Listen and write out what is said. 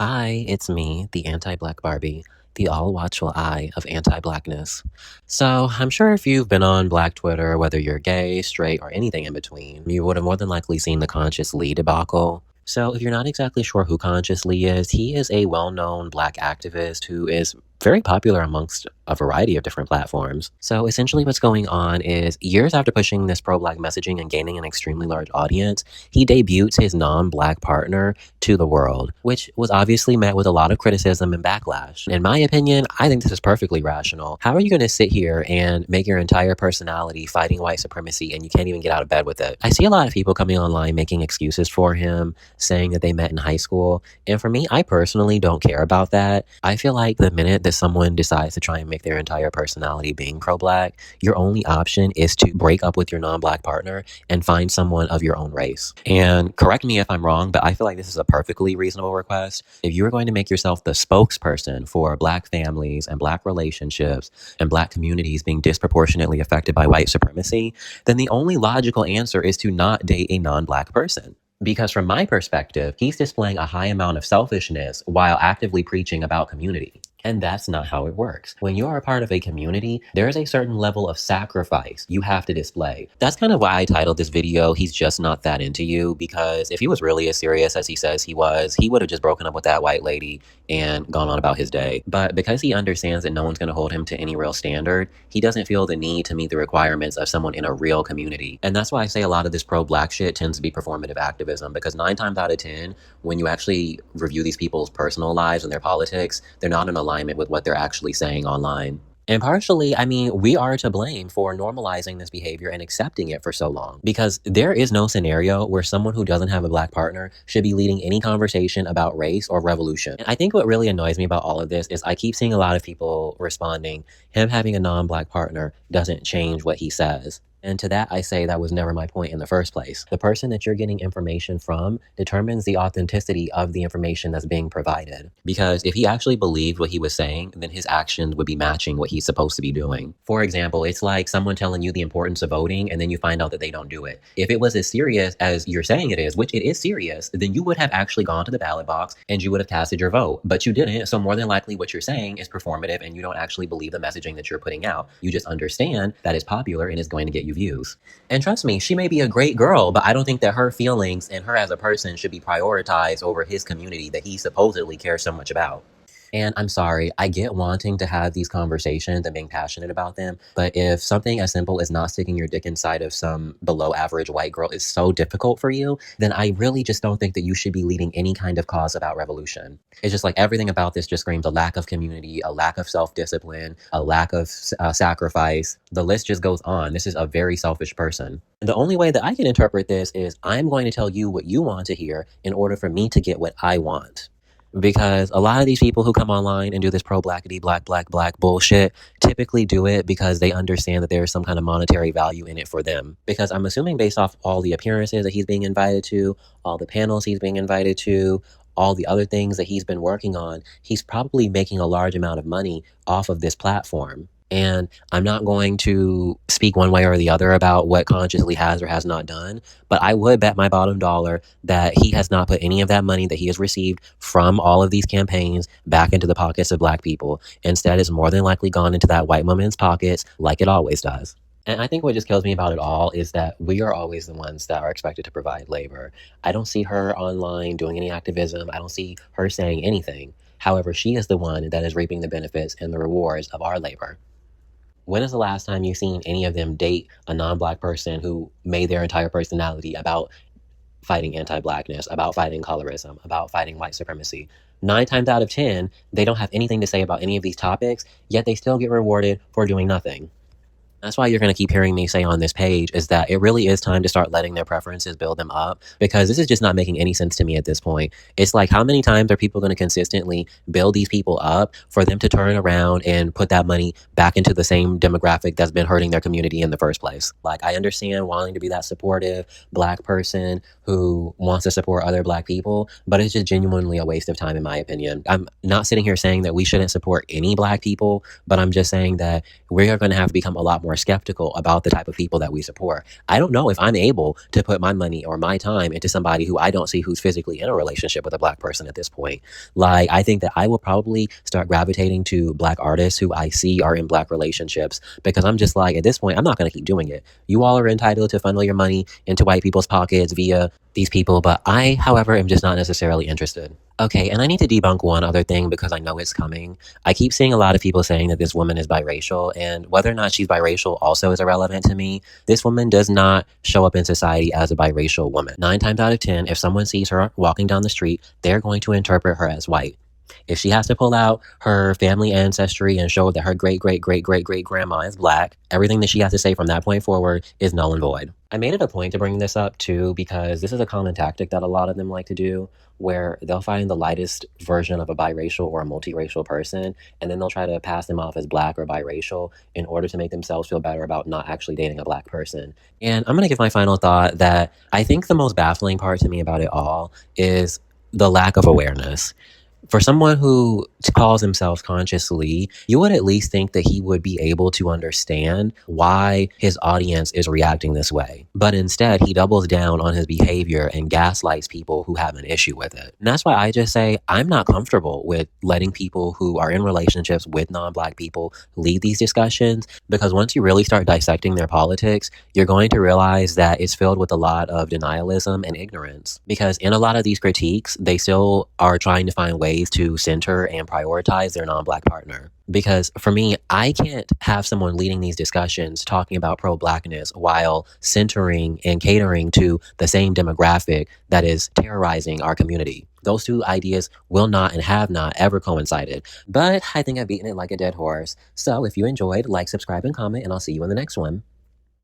Hi, it's me, the anti-Black Barbie, the all-watchful eye of anti-Blackness. So, I'm sure if you've been on Black Twitter, whether you're gay, straight, or anything in between, you would have more than likely seen the Conscious Lee debacle. So, if you're not exactly sure who Conscious Lee is, he is a well-known Black activist who is very popular amongst a variety of different platforms. So essentially what's going on is years after pushing this pro-Black messaging and gaining an extremely large audience, he debuts his non-Black partner to the world, which was obviously met with a lot of criticism and backlash. In my opinion, I think this is perfectly rational. How are you going to sit here and make your entire personality fighting white supremacy and you can't even get out of bed with it? I see a lot of people coming online making excuses for him, saying that they met in high school. And for me, I personally don't care about that. I feel like the minute that someone decides to try and make their entire personality being pro-Black, your only option is to break up with your non-Black partner and find someone of your own race. And correct me if I'm wrong, but I feel like this is a perfectly reasonable request. If you are going to make yourself the spokesperson for Black families and Black relationships and Black communities being disproportionately affected by white supremacy, then the only logical answer is to not date a non-Black person. Because from my perspective, he's displaying a high amount of selfishness while actively preaching about community. And that's not how it works. When you are a part of a community, there is a certain level of sacrifice you have to display. That's kind of why I titled this video, He's Just Not That Into You, because if he was really as serious as he says he was, he would have just broken up with that white lady and gone on about his day. But because he understands that no one's going to hold him to any real standard, he doesn't feel the need to meet the requirements of someone in a real community. And that's why I say a lot of this pro-Black shit tends to be performative activism, because 9 times out of 10, when you actually review these people's personal lives and their politics, they're not in alignment with what they're actually saying online. And partially, I mean, we are to blame for normalizing this behavior and accepting it for so long, because there is no scenario where someone who doesn't have a Black partner should be leading any conversation about race or revolution. And I think what really annoys me about all of this is I keep seeing a lot of people responding, him having a non-Black partner doesn't change what he says. And to that, I say that was never my point in the first place. The person that you're getting information from determines the authenticity of the information that's being provided. Because if he actually believed what he was saying, then his actions would be matching what he's supposed to be doing. For example, it's like someone telling you the importance of voting and then you find out that they don't do it. If it was as serious as you're saying it is, which it is serious, then you would have actually gone to the ballot box and you would have casted your vote. But you didn't, so more than likely what you're saying is performative and you don't actually believe the messaging that you're putting out. You just understand that it's popular and it's going to get you views. And trust me, she may be a great girl, but I don't think that her feelings and her as a person should be prioritized over his community that he supposedly cares so much about. And I'm sorry, I get wanting to have these conversations and being passionate about them, but if something as simple as not sticking your dick inside of some below average white girl is so difficult for you, then I really just don't think that you should be leading any kind of cause about revolution. It's just like everything about this just screams a lack of community, a lack of self-discipline, a lack of sacrifice. The list just goes on. This is a very selfish person. And the only way that I can interpret this is I'm going to tell you what you want to hear in order for me to get what I want. Because a lot of these people who come online and do this pro-blackity, black bullshit typically do it because they understand that there is some kind of monetary value in it for them. Because I'm assuming based off all the appearances that he's being invited to, all the panels he's being invited to, all the other things that he's been working on, he's probably making a large amount of money off of this platform. And I'm not going to speak one way or the other about what Conscious Lee has or has not done, but I would bet my bottom dollar that he has not put any of that money that he has received from all of these campaigns back into the pockets of Black people. Instead, it's more than likely gone into that white woman's pockets like it always does. And I think what just kills me about it all is that we are always the ones that are expected to provide labor. I don't see her online doing any activism. I don't see her saying anything. However, she is the one that is reaping the benefits and the rewards of our labor. When is the last time you've seen any of them date a non-Black person who made their entire personality about fighting anti-Blackness, about fighting colorism, about fighting white supremacy? 9 times out of 10, they don't have anything to say about any of these topics, yet they still get rewarded for doing nothing. That's why you're going to keep hearing me say on this page is that it really is time to start letting their preferences build them up, because this is just not making any sense to me at this point. It's like, how many times are people going to consistently build these people up for them to turn around and put that money back into the same demographic that's been hurting their community in the first place? Like, I understand wanting to be that supportive Black person who wants to support other Black people, but it's just genuinely a waste of time in my opinion. I'm not sitting here saying that we shouldn't support any Black people, but I'm just saying that we are going to have to become a lot more more skeptical about the type of people that we support. I don't know if I'm able to put my money or my time into somebody who I don't see who's physically in a relationship with a Black person at this point. Like, I think that I will probably start gravitating to Black artists who I see are in Black relationships, because I'm just like, at this point, I'm not going to keep doing it. You all are entitled to funnel your money into white people's pockets via these people, but I, however, am just not necessarily interested. Okay, and I need to debunk one other thing because I know it's coming. I keep seeing a lot of people saying that this woman is biracial, and whether or not she's biracial also is irrelevant to me. This woman does not show up in society as a biracial woman. 9 times out of 10, if someone sees her walking down the street, they're going to interpret her as white. If she has to pull out her family ancestry and show that her great, great, great, great, great grandma is Black, everything that she has to say from that point forward is null and void. I made it a point to bring this up too, because this is a common tactic that a lot of them like to do, where they'll find the lightest version of a biracial or a multiracial person, and then they'll try to pass them off as Black or biracial in order to make themselves feel better about not actually dating a Black person. And I'm going to give my final thought that I think the most baffling part to me about it all is the lack of awareness. For someone who calls himself consciously, you would at least think that he would be able to understand why his audience is reacting this way. But instead, he doubles down on his behavior and gaslights people who have an issue with it. And that's why I just say I'm not comfortable with letting people who are in relationships with non-Black people lead these discussions, because once you really start dissecting their politics, you're going to realize that it's filled with a lot of denialism and ignorance. Because in a lot of these critiques, they still are trying to find ways to center and prioritize their non-Black partner. Because for me, I can't have someone leading these discussions talking about pro-Blackness while centering and catering to the same demographic that is terrorizing our community. Those two ideas will not and have not ever coincided. But I think I've beaten it like a dead horse. So if you enjoyed, like, subscribe, and comment, and I'll see you in the next one.